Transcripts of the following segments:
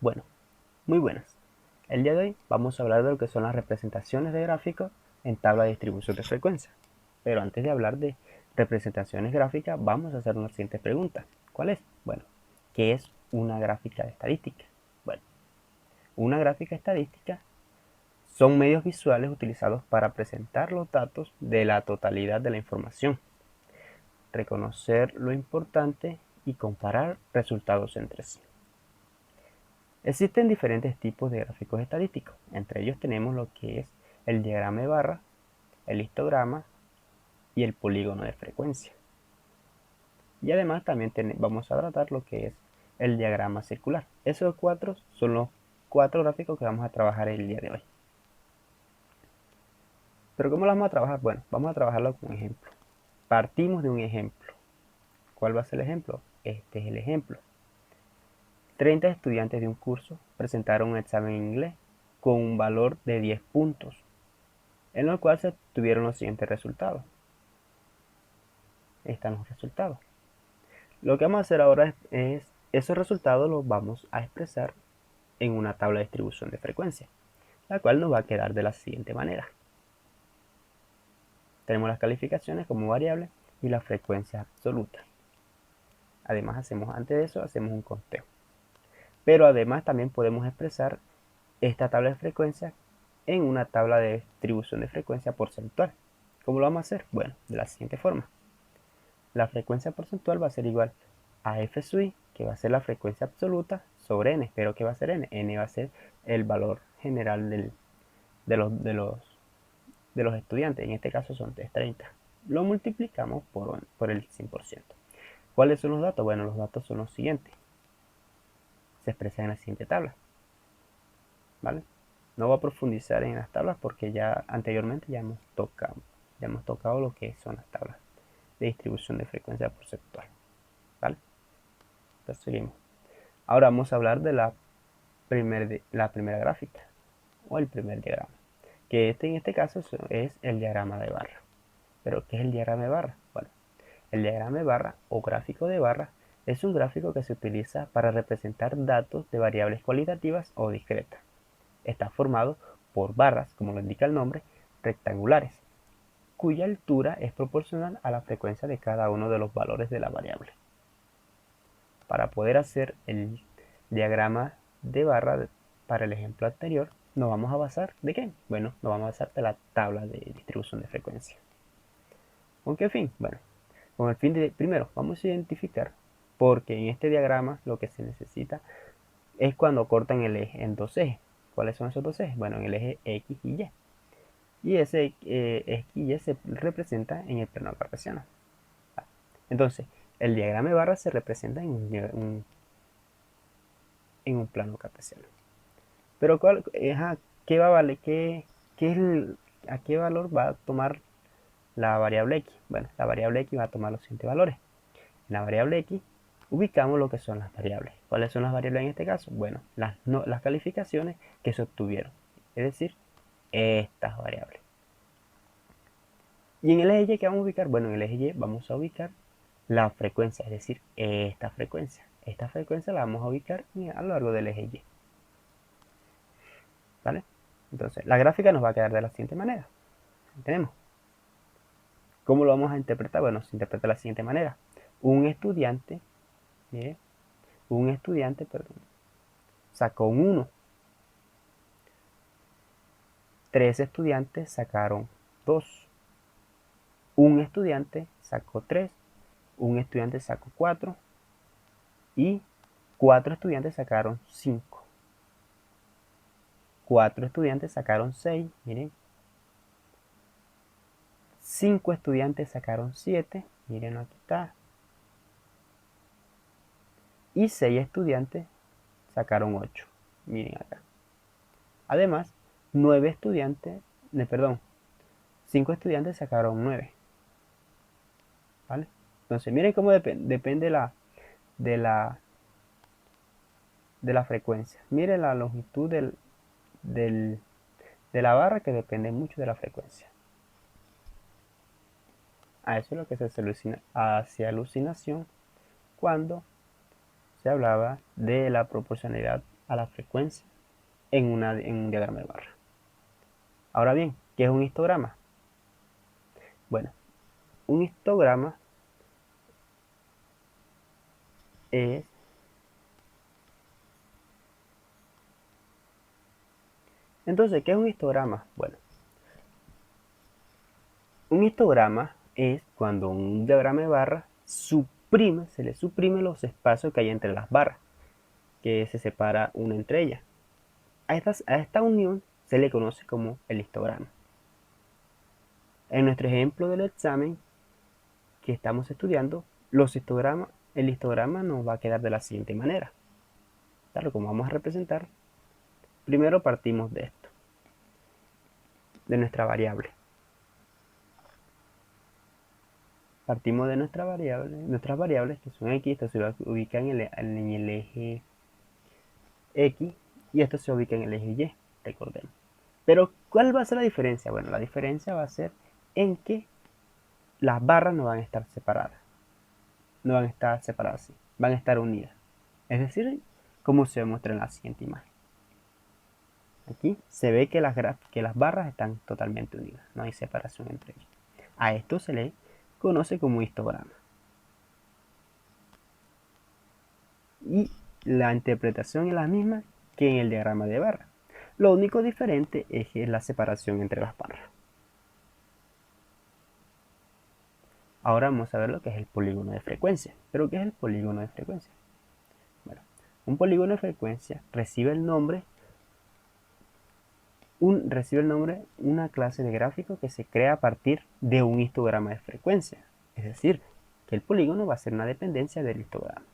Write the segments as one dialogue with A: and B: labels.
A: Bueno, muy buenas. El día de hoy vamos a hablar de lo que son las representaciones de gráficos en tabla de distribución de frecuencia. Pero antes de hablar de representaciones gráficas, vamos a hacer una siguiente pregunta. ¿Cuál es? Bueno, ¿qué es una gráfica estadística? Bueno, una gráfica estadística son medios visuales utilizados para presentar los datos de la totalidad de la información, reconocer lo importante y comparar resultados entre sí. Existen diferentes tipos de gráficos estadísticos. Entre ellos tenemos lo que es el diagrama de barra, el histograma y el polígono de frecuencia. Y además también vamos a tratar lo que es el diagrama circular. Esos cuatro son los cuatro gráficos que vamos a trabajar el día de hoy. Pero ¿cómo lo vamos a trabajar? Bueno, vamos a trabajarlo con un ejemplo. Partimos de un ejemplo. ¿Cuál va a ser el ejemplo? Este es el ejemplo. 30 estudiantes de un curso presentaron un examen en inglés con un valor de 10 puntos, en el cual se obtuvieron los siguientes resultados. Están los resultados. Lo que vamos a hacer ahora es esos resultados los vamos a expresar en una tabla de distribución de frecuencia, la cual nos va a quedar de la siguiente manera. Tenemos las calificaciones como variable y la frecuencia absoluta. Además, antes de eso, hacemos un conteo. Pero además también podemos expresar esta tabla de frecuencia en una tabla de distribución de frecuencia porcentual. ¿Cómo lo vamos a hacer? Bueno, de la siguiente forma. La frecuencia porcentual va a ser igual a f sub i, que va a ser la frecuencia absoluta, sobre n. ¿Pero qué va a ser n? N va a ser el valor general de los estudiantes. En este caso son 330. Lo multiplicamos por el 100%. ¿Cuáles son los datos? Bueno, los datos son los siguientes. Se expresan en la siguiente tabla. ¿Vale? No voy a profundizar en las tablas porque ya anteriormente ya hemos tocado lo que son las tablas de distribución de frecuencia porcentual. ¿Vale? Entonces seguimos. Ahora vamos a hablar de la primera gráfica o el primer diagrama, que en este caso es el diagrama de barra. ¿Pero qué es el diagrama de barra? Bueno, el diagrama de barra o gráfico de barra es un gráfico que se utiliza para representar datos de variables cualitativas o discretas. Está formado por barras, como lo indica el nombre, rectangulares, cuya altura es proporcional a la frecuencia de cada uno de los valores de la variable. Para poder hacer el diagrama de barra para el ejemplo anterior, nos vamos a basar ¿de qué? Bueno, nos vamos a basar de la tabla de distribución de frecuencia. ¿Con qué fin? Bueno, con el fin de, primero, vamos a identificar, porque en este diagrama lo que se necesita es cuando cortan el eje en dos ejes. ¿Cuáles son esos dos ejes? Bueno, en el eje X y Y. Y ese X y Y se representa en el plano cartesiano. Entonces, el diagrama de barra se representa en un plano cartesiano. Pero ¿qué va a valer? ¿A qué valor va a tomar la variable X? Bueno, la variable X va a tomar los siguientes valores. En la variable X ubicamos lo que son las variables. ¿Cuáles son las variables en este caso? Bueno, las calificaciones que se obtuvieron. Es decir, estas variables. ¿Y en el eje Y qué vamos a ubicar? Bueno, en el eje Y vamos a ubicar la frecuencia, es decir, esta frecuencia. Esta frecuencia la vamos a ubicar a lo largo del eje Y. ¿Vale? Entonces, la gráfica nos va a quedar de la siguiente manera. Tenemos. ¿Cómo lo vamos a interpretar? Bueno, se interpreta de la siguiente manera. Un estudiante, mire, sacó un 1. 3 estudiantes sacaron 2. Un estudiante sacó 3. Un estudiante sacó 4. Y 4 estudiantes sacaron 5. 4 estudiantes sacaron 6. Miren. 5 estudiantes sacaron 7. Miren, aquí está. Y 6 estudiantes sacaron 8. Miren acá. Además, 9 estudiantes, perdón, 5 estudiantes sacaron 9. ¿Vale? Entonces, miren cómo depende de la frecuencia. Miren la longitud de la barra, que depende mucho de la frecuencia. A eso es lo que se hacía alucinación cuando se hablaba de la proporcionalidad a la frecuencia en un diagrama de barra. Ahora bien, ¿qué es un histograma? Bueno, un histograma es Entonces, ¿qué es un histograma? Bueno, un histograma es cuando un diagrama de barra se le suprime los espacios que hay entre las barras, que se separa una entre ellas. A esta unión se le conoce como el histograma. En nuestro ejemplo del examen que estamos estudiando, el histograma nos va a quedar de la siguiente manera. Tal como vamos a representar, primero partimos de esto, de nuestra variable. Partimos de nuestras variables que son x, esto se ubica en el eje x y esto se ubica en el eje y, recordemos. Pero, ¿cuál va a ser la diferencia? Bueno, la diferencia va a ser en que las barras no van a estar separadas. No van a estar separadas así, van a estar unidas. Es decir, como se muestra en la siguiente imagen. Aquí se ve que las barras están totalmente unidas, no hay separación entre ellas. A esto se le conoce como histograma. Y la interpretación es la misma que en el diagrama de barra. Lo único diferente es que es la separación entre las barras. Ahora vamos a ver lo que es el polígono de frecuencia. ¿Pero qué es el polígono de frecuencia? Bueno, un polígono de frecuencia recibe el nombre una clase de gráfico que se crea a partir de un histograma de frecuencia. Es decir, que el polígono va a ser una dependencia del histograma.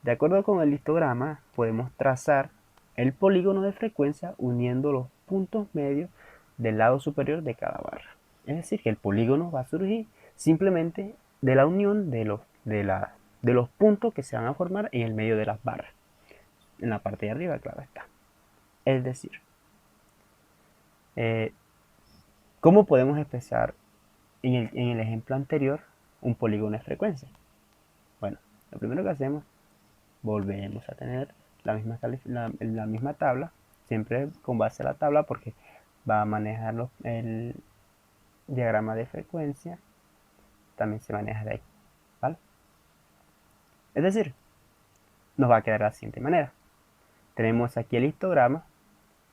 A: De acuerdo con el histograma, podemos trazar el polígono de frecuencia uniendo los puntos medios del lado superior de cada barra. Es decir, que el polígono va a surgir simplemente de la unión de los puntos que se van a formar en el medio de las barras. En la parte de arriba, claro está. Es decir, ¿cómo podemos expresar en el ejemplo anterior un polígono de frecuencia? Bueno, lo primero que hacemos, volvemos a tener la misma tabla, siempre con base a la tabla porque va a manejar el diagrama de frecuencia, también se maneja de ahí, ¿vale? Es decir, nos va a quedar de la siguiente manera. Tenemos aquí el histograma,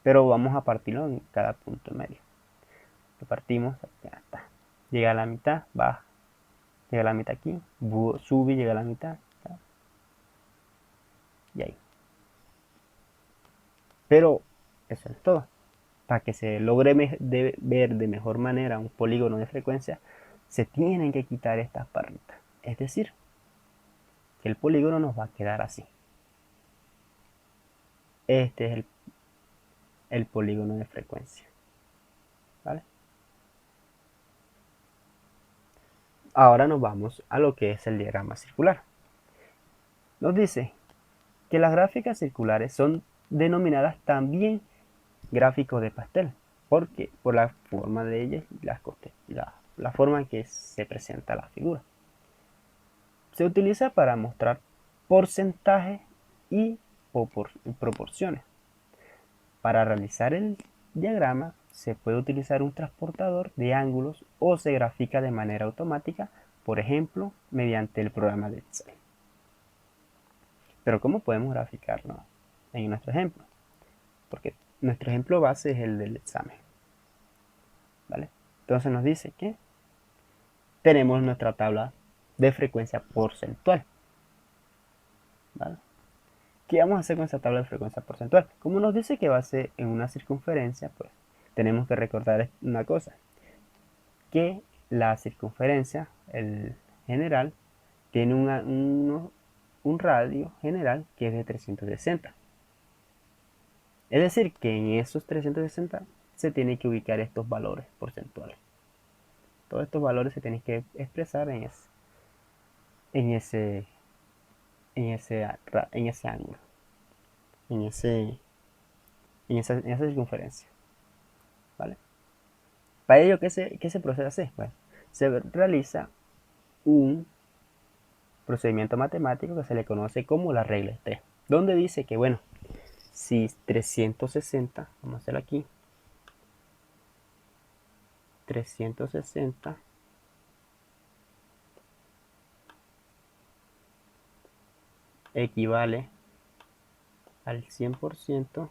A: pero vamos a partirlo en cada punto medio. Lo partimos, ya está. Llega a la mitad, baja. Llega a la mitad aquí, sube, llega a la mitad. ¿Está? Y ahí. Pero eso es todo. Para que se logre ver de mejor manera un polígono de frecuencia, se tienen que quitar estas barritas. Es decir, que el polígono nos va a quedar así. Este es el polígono de frecuencia. ¿Vale? Ahora nos vamos a lo que es el diagrama circular. Nos dice que las gráficas circulares son denominadas también gráficos de pastel, porque por la forma de ellas y la forma en que se presenta la figura. Se utiliza para mostrar porcentajes y proporciones. Para realizar el diagrama se puede utilizar un transportador de ángulos o se grafica de manera automática, por ejemplo, mediante el programa de Excel. Pero ¿cómo podemos graficarlo en nuestro ejemplo? Porque nuestro ejemplo base es el del examen. ¿Vale? Entonces nos dice que tenemos nuestra tabla de frecuencia porcentual. ¿Vale? ¿Qué vamos a hacer con esa tabla de frecuencia porcentual? Como nos dice que va a ser en una circunferencia, pues tenemos que recordar una cosa, que la circunferencia, el general, tiene un radio general que es de 360. Es decir, que en esos 360 se tienen que ubicar estos valores porcentuales. Todos estos valores se tienen que expresar en ese ángulo, en esa circunferencia. ¿Vale? Para ello, ¿qué se procede a hacer? Bueno, se realiza un procedimiento matemático que se le conoce como la regla de 3, donde dice que, bueno, si 360, vamos a hacer aquí, 360 equivale al 100%,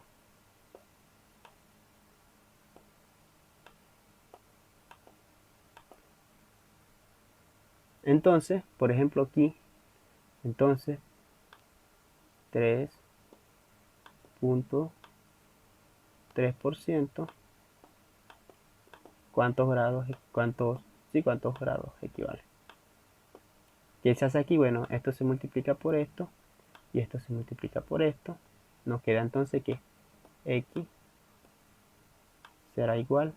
A: entonces, por ejemplo aquí, entonces 3.3%, ¿cuántos grados equivale? ¿Qué se hace aquí? Bueno, esto se multiplica por esto y esto se multiplica por esto. Nos queda entonces que x será igual,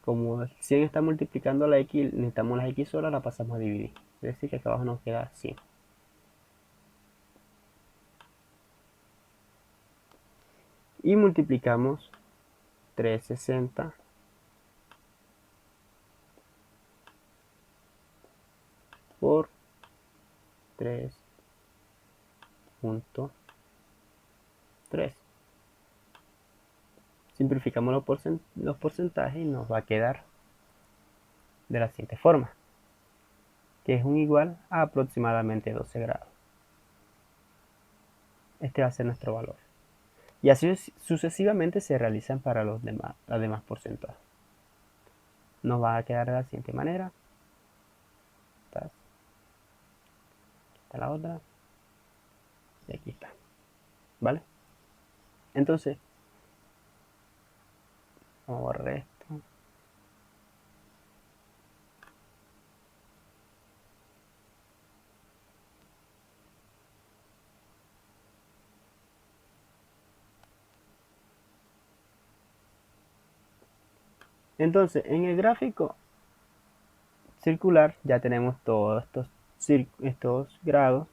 A: como 100 está multiplicando la x, necesitamos las x solas, la pasamos a dividir. Es decir, que acá abajo nos queda 100. Y multiplicamos 360 por 3.3. Simplificamos los porcentajes y nos va a quedar de la siguiente forma, que es un igual a aproximadamente 12 grados. Este va a ser nuestro valor. Y así sucesivamente se realizan para los demás porcentajes. Nos va a quedar de la siguiente manera. Aquí está la otra. Y aquí está. ¿Vale? Entonces, vamos a borrar esto. Entonces, en el gráfico circular ya tenemos todos estos grados.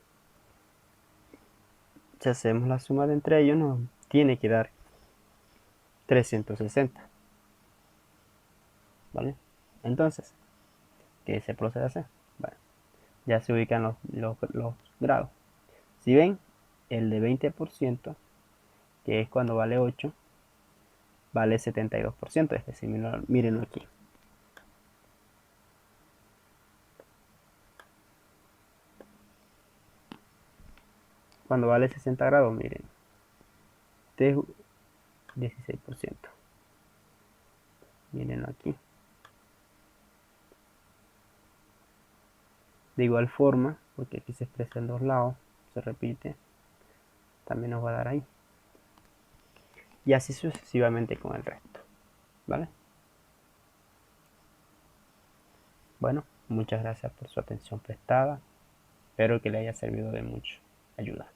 A: Si hacemos la suma de entre ellos, nos tiene que dar 360. ¿Vale? Entonces, ¿qué se procede a hacer? Bueno, ya se ubican los grados. Si ven, el de 20%, que es cuando vale 8, vale 72%. Es decir, mírenlo aquí. Cuando vale 60 grados, miren, este es 16%. Mírenlo aquí. De igual forma, porque aquí se expresa en dos lados, se repite, también nos va a dar ahí. Y así sucesivamente con el resto. ¿Vale? Bueno, muchas gracias por su atención prestada. Espero que le haya servido de mucha ayuda.